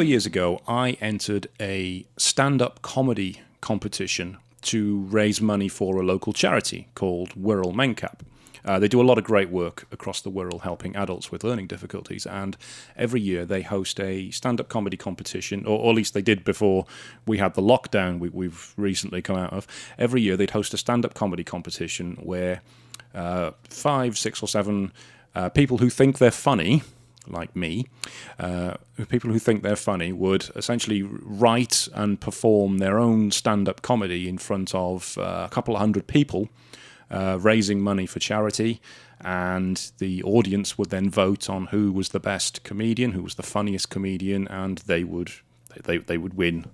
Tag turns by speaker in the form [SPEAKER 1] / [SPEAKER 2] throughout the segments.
[SPEAKER 1] of years ago, I entered a stand-up comedy competition to raise money for a local charity called Wirral Mencap. They do a lot of great work across the Wirral helping adults with learning difficulties, and every year they host a stand-up comedy competition, or at least they did before we had the lockdown we've recently come out of. Every year they'd host a stand-up comedy competition where 5, 6 or 7 people who think they're funny, like me, people who think they're funny would essentially write and perform their own stand-up comedy in front of a couple of hundred people, raising money for charity, and the audience would then vote on who was the best comedian, who was the funniest comedian, and they would win,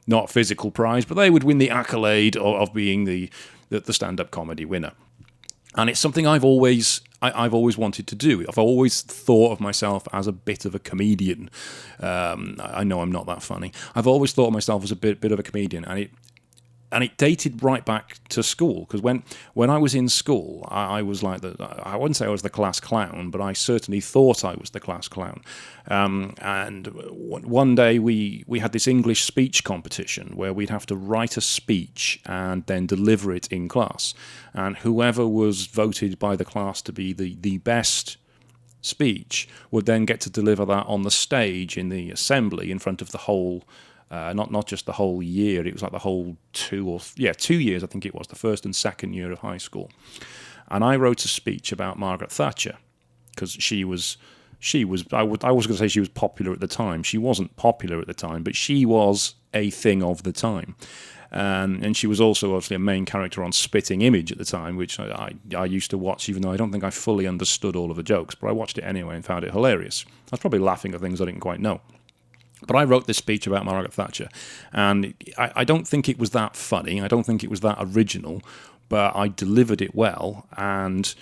[SPEAKER 1] not a physical prize, but they would win the accolade of being the stand-up comedy winner. And it's something I've always wanted to do. I've always thought of myself as a bit of a comedian. I know I'm not that funny. I've always thought of myself as a bit of a comedian, and it dated right back to school, because when I was in school, I was like I wouldn't say I was the class clown, but I certainly thought I was the class clown. And one day we had this English speech competition where we'd have to write a speech and then deliver it in class. And whoever was voted by the class to be the best speech would then get to deliver that on the stage in the assembly in front of the whole not just the whole year, it was like the whole 2 years, I think it was, the first and second year of high school. And I wrote a speech about Margaret Thatcher, because I was going to say she was popular at the time. She wasn't popular at the time, but she was a thing of the time. And she was also obviously a main character on Spitting Image at the time, which I used to watch, even though I don't think I fully understood all of the jokes, but I watched it anyway and found it hilarious. I was probably laughing at things I didn't quite know. But I wrote this speech about Margaret Thatcher, and I don't think it was that funny, I don't think it was that original, but I delivered it well, and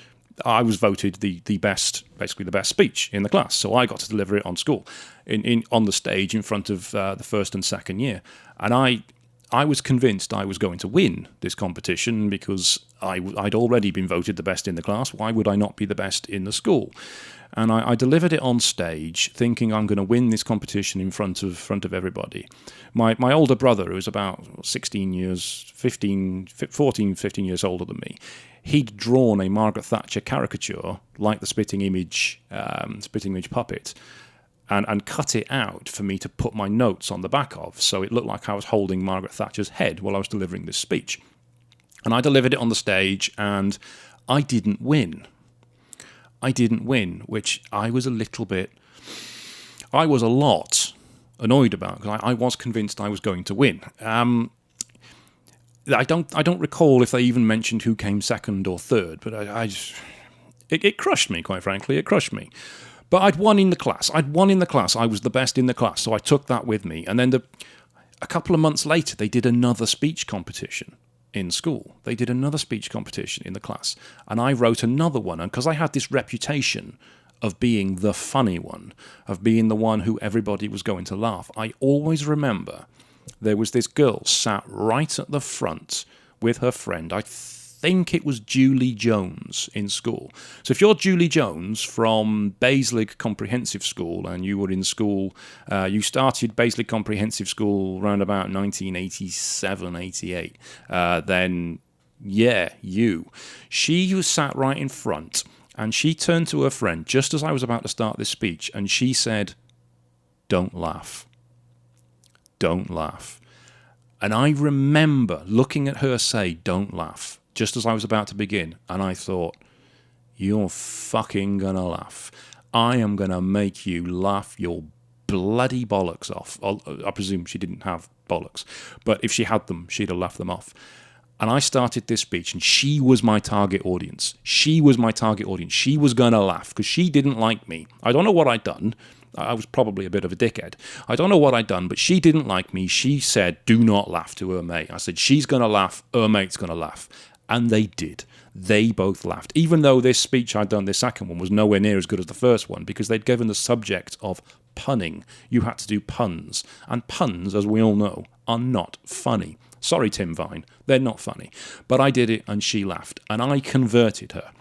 [SPEAKER 1] I was voted the best speech in the class, so I got to deliver it on school, on the stage in front of the first and second year. And I was convinced I was going to win this competition because I'd already been voted the best in the class. Why would I not be the best in the school? And I delivered it on stage, thinking I'm going to win this competition in front of everybody. My older brother, who was about 15 years older than me, he'd drawn a Margaret Thatcher caricature, like the Spitting Image puppet, and cut it out for me to put my notes on the back of, so it looked like I was holding Margaret Thatcher's head while I was delivering this speech. And I delivered it on the stage, and I didn't win. Which I was a lot annoyed about, because I was convinced I was going to win. I don't recall if they even mentioned who came second or third, but it crushed me, quite frankly. It crushed me. But I'd won in the class. I was the best in the class, so I took that with me. And then a couple of months later, they did another speech competition in school. They did another speech competition in the class, and I wrote another one. And because I had this reputation of being the funny one, of being the one who everybody was going to laugh, I always remember there was this girl sat right at the front with her friend. I think it was Julie Jones in school. So if you're Julie Jones from Baselig Comprehensive School and you were in school, you started Baselig Comprehensive School around about 1987, 88, then yeah, you. She was sat right in front, and she turned to her friend just as I was about to start this speech, and she said, "Don't laugh. Don't laugh." And I remember looking at her say, "Don't laugh," just as I was about to begin, and I thought, you're fucking gonna laugh. I am gonna make you laugh your bloody bollocks off. I presume she didn't have bollocks, but if she had them, she'd have laughed them off. And I started this speech, and she was my target audience. She was gonna laugh, because she didn't like me. I don't know what I'd done. I was probably a bit of a dickhead. I don't know what I'd done, but she didn't like me. She said, "Do not laugh," to her mate. I said, "She's gonna laugh, her mate's gonna laugh." And they did. They both laughed. Even though this speech I'd done, this second one, was nowhere near as good as the first one, because they'd given the subject of punning. You had to do puns. And puns, as we all know, are not funny. Sorry, Tim Vine. They're not funny. But I did it, and she laughed. And I converted her.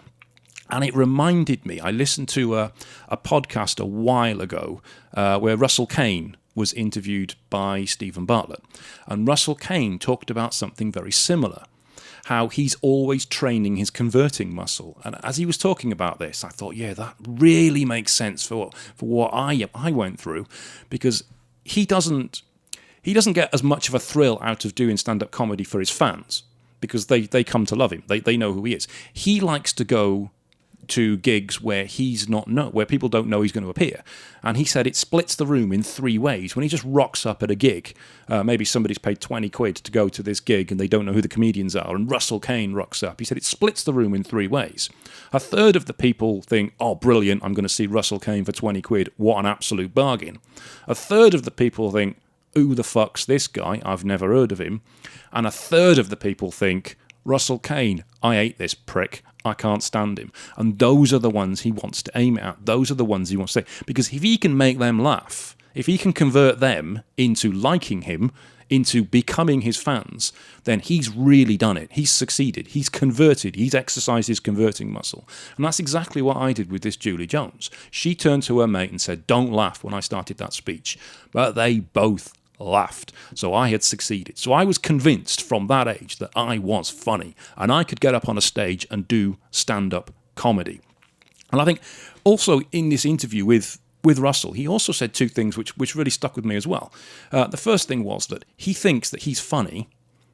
[SPEAKER 1] And it reminded me, I listened to a podcast a while ago where Russell Kane was interviewed by Stephen Bartlett, and Russell Kane talked about something very similar, how he's always training his converting muscle. And as he was talking about this, I thought, yeah, that really makes sense for what I went through, because he doesn't get as much of a thrill out of doing stand-up comedy for his fans, because they come to love him. They know who he is. He likes to go to gigs where where people don't know he's going to appear. And he said it splits the room in three ways. When he just rocks up at a gig, maybe somebody's paid 20 quid to go to this gig and they don't know who the comedians are, and Russell Kane rocks up. He said it splits the room in three ways. A third of the people think, oh, brilliant, I'm going to see Russell Kane for 20 quid. What an absolute bargain. A third of the people think, who the fuck's this guy? I've never heard of him. And a third of the people think, Russell Kane, I hate this prick. I can't stand him. And those are the ones he wants to aim at. Those are the ones he wants to say. Because if he can make them laugh, if he can convert them into liking him, into becoming his fans, then he's really done it. He's succeeded. He's converted. He's exercised his converting muscle. And that's exactly what I did with this Julie Jones. She turned to her mate and said, don't laugh when I started that speech. But they both laughed. So I had succeeded. So I was convinced from that age that I was funny and I could get up on a stage and do stand-up comedy. And I think also in this interview with Russell, he also said two things which really stuck with me as well. The first thing was that he thinks that he's funny.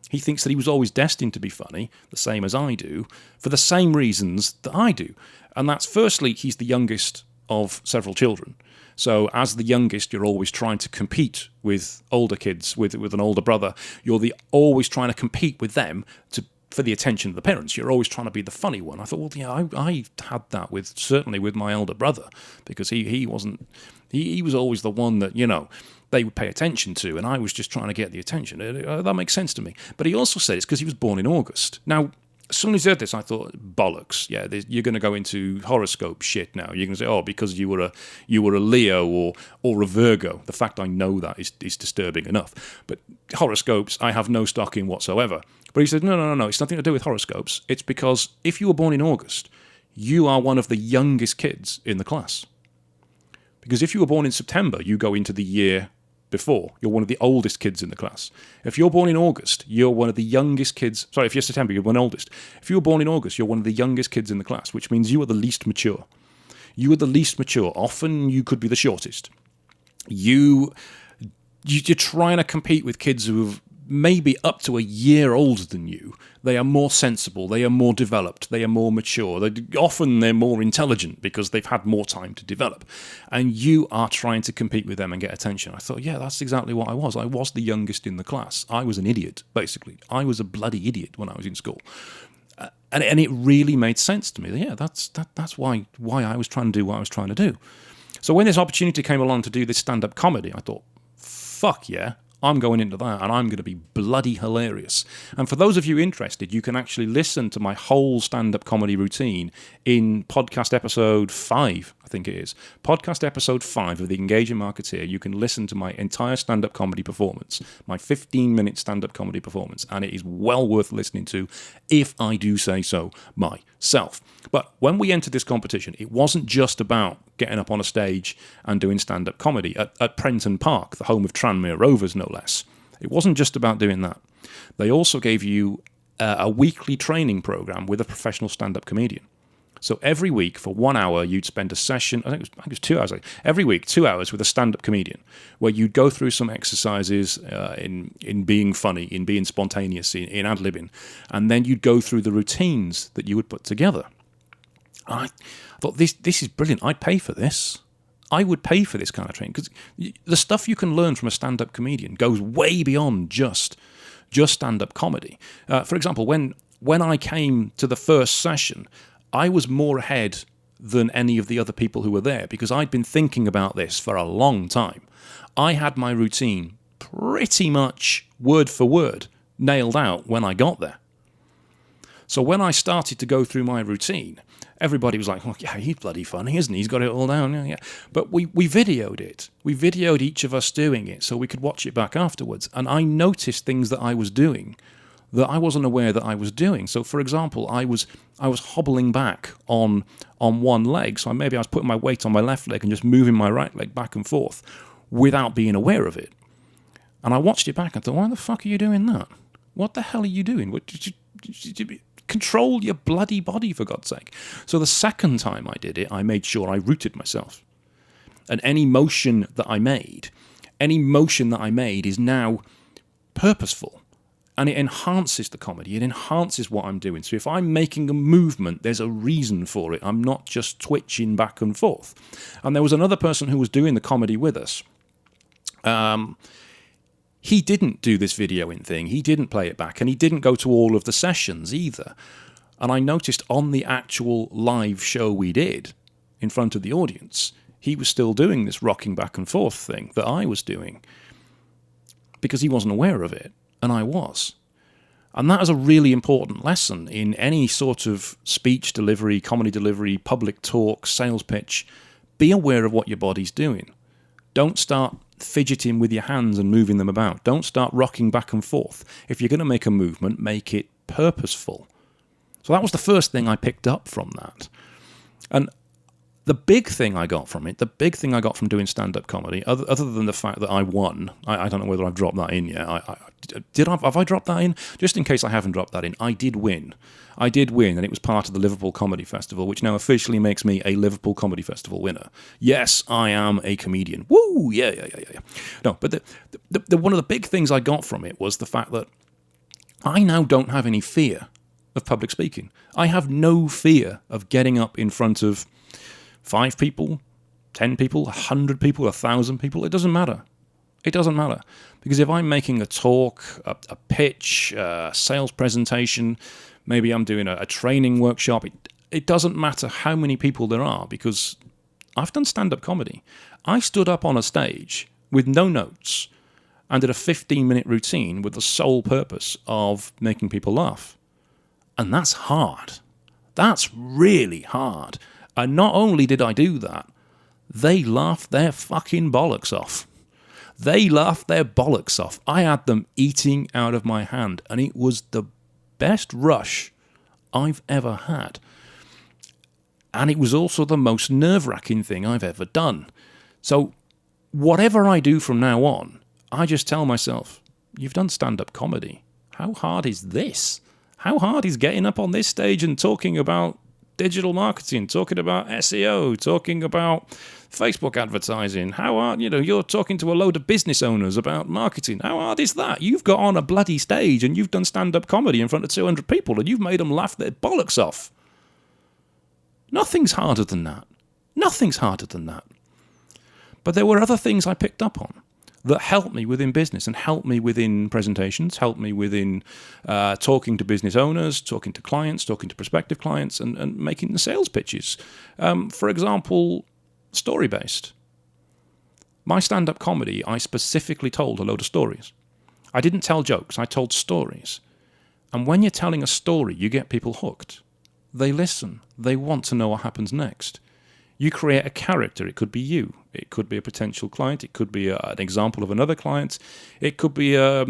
[SPEAKER 1] He thinks that he was always destined to be funny, the same as I do, for the same reasons that I do. And that's, firstly, he's the youngest of several children. So as the youngest, you're always trying to compete with older kids, with an older brother. You're always trying to compete with them for the attention of the parents. You're always trying to be the funny one. I thought, well, yeah, I had that certainly with my elder brother, because he was always the one that, they would pay attention to, and I was just trying to get the attention. That makes sense to me. But he also said it's because he was born in August. Now, as soon as he said this, I thought, bollocks. Yeah, you're going to go into horoscope shit now. You're going to say, oh, because you were a Leo or a Virgo. The fact I know that is disturbing enough. But horoscopes, I have no stock in whatsoever. But he said, no, it's nothing to do with horoscopes. It's because if you were born in August, you are one of the youngest kids in the class. Because if you were born in September, you go into the year before. You're one of the oldest kids in the class. If you're born in August, you're one of the youngest kids. Sorry, if you're September, you're one of the oldest. If you were born in August, you're one of the youngest kids in the class, which means you are the least mature. You are the least mature. Often you could be the shortest. You're trying to compete with kids who have maybe up to a year older than you. They are more sensible, they are more developed, they are more mature. Often they're more intelligent because they've had more time to develop. And you are trying to compete with them and get attention. I thought, yeah, that's exactly what I was. I was the youngest in the class. I was an idiot, basically. I was a bloody idiot when I was in school. And it really made sense to me. Yeah, that's why I was trying to do what I was trying to do. So when this opportunity came along to do this stand-up comedy, I thought, fuck yeah, I'm going into that, and I'm going to be bloody hilarious. And for those of you interested, you can actually listen to my whole stand-up comedy routine in podcast episode 5, I think it is. Podcast episode 5 of The Engaging Marketeer. You can listen to my entire stand-up comedy performance, my 15-minute stand-up comedy performance, and it is well worth listening to, if I do say so myself. But when we entered this competition, it wasn't just about getting up on a stage and doing stand-up comedy at Prenton Park, the home of Tranmere Rovers, no less. It wasn't just about doing that. They also gave you a weekly training program with a professional stand-up comedian. So every week for 1 hour, you'd spend a session, I think it was 2 hours. Every week, 2 hours with a stand-up comedian, where you'd go through some exercises in being funny, in being spontaneous, in ad-libbing, and then you'd go through the routines that you would put together. I thought, this is brilliant. I'd pay for this. I would pay for this kind of training, because the stuff you can learn from a stand-up comedian goes way beyond just stand-up comedy. For example, when I came to the first session, I was more ahead than any of the other people who were there, because I'd been thinking about this for a long time. I had my routine pretty much word for word nailed out when I got there. So when I started to go through my routine, everybody was like, oh, yeah, he's bloody funny, isn't he? He's got it all down. Yeah. But we videoed it. We videoed each of us doing it so we could watch it back afterwards. And I noticed things that I was doing that I wasn't aware that I was doing. So, for example, I was hobbling back on one leg. So maybe I was putting my weight on my left leg and just moving my right leg back and forth. without being aware of it. And I watched it back and thought, why the fuck are you doing that? What the hell are you doing? Did you control your bloody body, for God's sake? So the second time I did it, I made sure I rooted myself. And any motion that I made is now purposeful. And it enhances the comedy. It enhances what I'm doing. So if I'm making a movement, there's a reason for it. I'm not just twitching back and forth. And there was another person who was doing the comedy with us. He didn't do this videoing thing. He didn't play it back. And he didn't go to all of the sessions either. And I noticed on the actual live show we did in front of the audience, he was still doing this rocking back and forth thing that I was doing because he wasn't aware of it, and I was. And that is a really important lesson in any sort of speech delivery, comedy delivery, public talk, sales pitch. Be aware of what your body's doing. Don't start fidgeting with your hands and moving them about. Don't start rocking back and forth. If you're going to make a movement, make it purposeful. So that was the first thing I picked up from that. And the big thing I got from it, the big thing I got from doing stand-up comedy, other than the fact that I won, I don't know whether I've dropped that in yet. Have I dropped that in? Just in case I haven't dropped that in, I did win. I did win, and it was part of the Liverpool Comedy Festival, which now officially makes me a Liverpool Comedy Festival winner. Yes, I am a comedian. Woo! Yeah. No, but the one of the big things I got from it was the fact that I now don't have any fear of public speaking. I have no fear of getting up in front of 5 people, 10 people, 100 people, 1,000 people. It doesn't matter. It doesn't matter. Because if I'm making a talk, a pitch, a sales presentation, maybe I'm doing a training workshop, it doesn't matter how many people there are, because I've done stand-up comedy. I stood up on a stage with no notes and did a 15-minute routine with the sole purpose of making people laugh. And that's hard. That's really hard. And not only did I do that, they laughed their fucking bollocks off. They laughed their bollocks off. I had them eating out of my hand, and it was the best rush I've ever had. And it was also the most nerve-wracking thing I've ever done. So whatever I do from now on, I just tell myself, you've done stand-up comedy. How hard is this? How hard is getting up on this stage and talking about digital marketing, talking about SEO, talking about Facebook advertising? How hard, you're talking to a load of business owners about marketing. How hard is that? You've got on a bloody stage and you've done stand-up comedy in front of 200 people and you've made them laugh their bollocks off. Nothing's harder than that. Nothing's harder than that. But there were other things I picked up on that helped me within business and helped me within presentations, helped me within talking to business owners, talking to clients, talking to prospective clients, and making the sales pitches. For example, story-based. My stand-up comedy, I specifically told a load of stories. I didn't tell jokes, I told stories. And when you're telling a story, you get people hooked. They listen. They want to know what happens next. You create a character. It could be you. It could be a potential client. It could be an example of another client. It could be a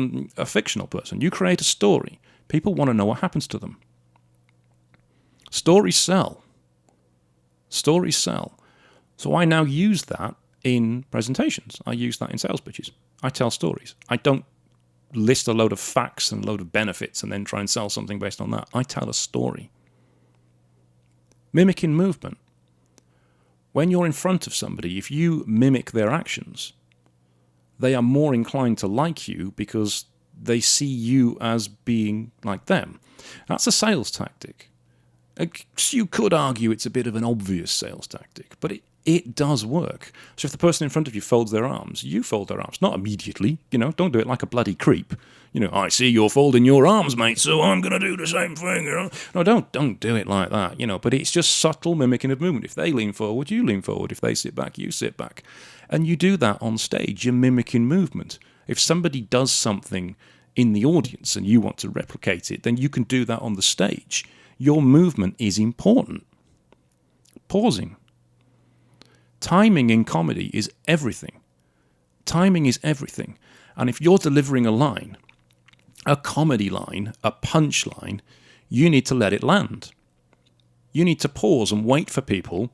[SPEAKER 1] fictional person. You create a story. People want to know what happens to them. Stories sell. Stories sell. So I now use that in presentations. I use that in sales pitches. I tell stories. I don't list a load of facts and a load of benefits and then try and sell something based on that. I tell a story. Mimicking movement. When you're in front of somebody, if you mimic their actions, they are more inclined to like you because they see you as being like them. That's a sales tactic. You could argue it's a bit of an obvious sales tactic, but it does work. So if the person in front of you folds their arms, you fold their arms. Not immediately, don't do it like a bloody creep. I see you're folding your arms, mate, so I'm going to do the same thing. No, don't do it like that, but it's just subtle mimicking of movement. If they lean forward, you lean forward. If they sit back, you sit back. And you do that on stage. You're mimicking movement. If somebody does something in the audience and you want to replicate it, then you can do that on the stage. Your movement is important. Pausing. Timing in comedy is everything. Timing is everything. And if you're delivering a line, a comedy line, a punch line, you need to let it land. You need to pause and wait for people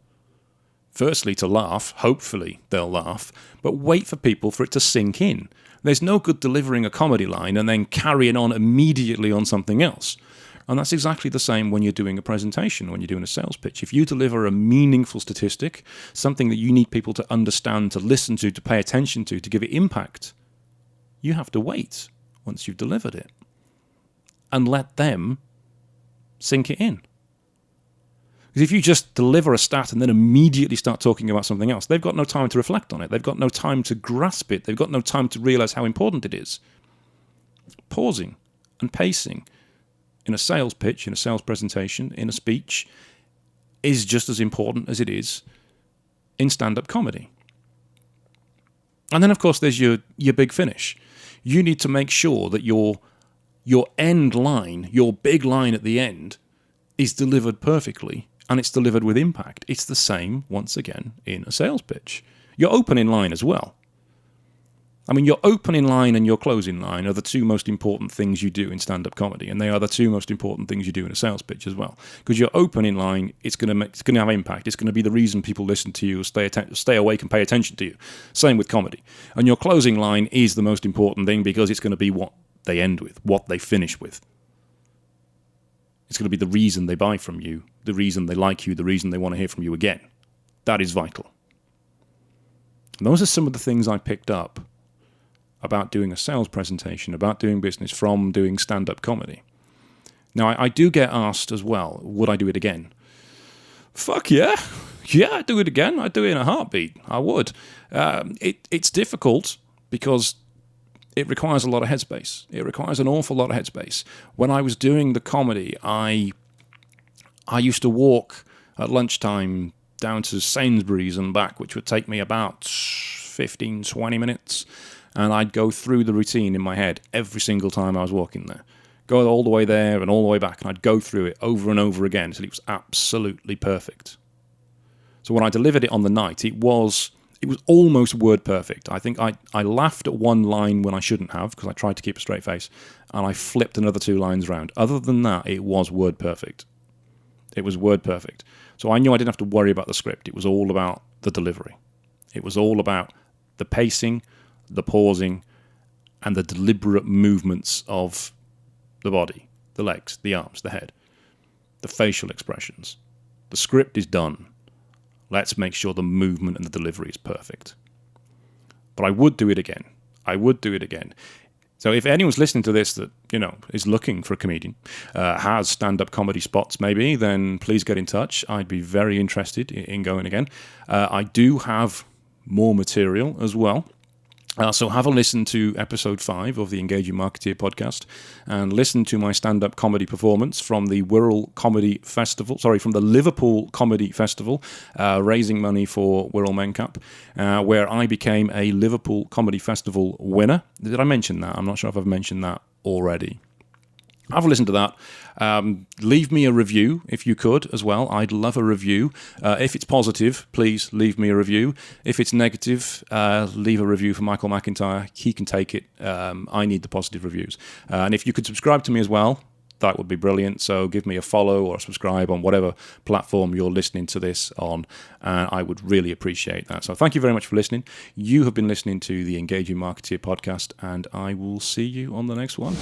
[SPEAKER 1] firstly to laugh, hopefully they'll laugh, but wait for people for it to sink in. There's no good delivering a comedy line and then carrying on immediately on something else. And that's exactly the same when you're doing a presentation, when you're doing a sales pitch. If you deliver a meaningful statistic, something that you need people to understand, to listen to pay attention to give it impact, you have to wait once you've delivered it and let them sink it in. Because if you just deliver a stat and then immediately start talking about something else, they've got no time to reflect on it. They've got no time to grasp it. They've got no time to realize how important it is. Pausing and pacing in a sales pitch, in a sales presentation, in a speech, is just as important as it is in stand-up comedy. And then, of course, there's your big finish. You need to make sure that your end line, your big line at the end, is delivered perfectly, and it's delivered with impact. It's the same, once again, in a sales pitch. Your opening line as well. I mean, your opening line and your closing line are the two most important things you do in stand-up comedy, and they are the two most important things you do in a sales pitch as well. Because your opening line, it's going to have impact. It's going to be the reason people listen to you, stay awake and pay attention to you. Same with comedy. And your closing line is the most important thing because it's going to be what they end with, what they finish with. It's going to be the reason they buy from you, the reason they like you, the reason they want to hear from you again. That is vital. And those are some of the things I picked up about doing a sales presentation, about doing business from doing stand-up comedy. Now, I do get asked as well, would I do it again? Fuck yeah. Yeah, I'd do it again. I'd do it in a heartbeat. I would. It's difficult because it requires a lot of headspace. It requires an awful lot of headspace. When I was doing the comedy, I used to walk at lunchtime down to Sainsbury's and back, which would take me about 15, 20 minutes. And I'd go through the routine in my head every single time I was walking there. Go all the way there and all the way back, and I'd go through it over and over again until it was absolutely perfect. So when I delivered it on the night, it was almost word perfect. I think I laughed at one line when I shouldn't have, because I tried to keep a straight face, and I flipped another two lines around. Other than that, it was word perfect. It was word perfect. So I knew I didn't have to worry about the script. It was all about the delivery. It was all about the pacing, the pausing, and the deliberate movements of the body, the legs, the arms, the head, the facial expressions. The script is done. Let's make sure the movement and the delivery is perfect. But I would do it again. I would do it again. So if anyone's listening to this that, is looking for a comedian, has stand-up comedy spots maybe, then please get in touch. I'd be very interested in going again. I do have more material as well. So have a listen to episode 5 of the Engaging Marketeer podcast and listen to my stand-up comedy performance from the Wirral Comedy Festival, from the Liverpool Comedy Festival, raising money for Wirral Mencap, where I became a Liverpool Comedy Festival winner. Did I mention that? I'm not sure if I've mentioned that already. Have a listen to that. Leave me a review if you could as well. I'd love a review. If it's positive, please leave me a review. If it's negative, leave a review for Michael McIntyre. He can take it. I need the positive reviews. And if you could subscribe to me as well, that would be brilliant. So give me a follow or a subscribe on whatever platform you're listening to this on. And I would really appreciate that. So thank you very much for listening. You have been listening to the Engaging Marketeer podcast, and I will see you on the next one.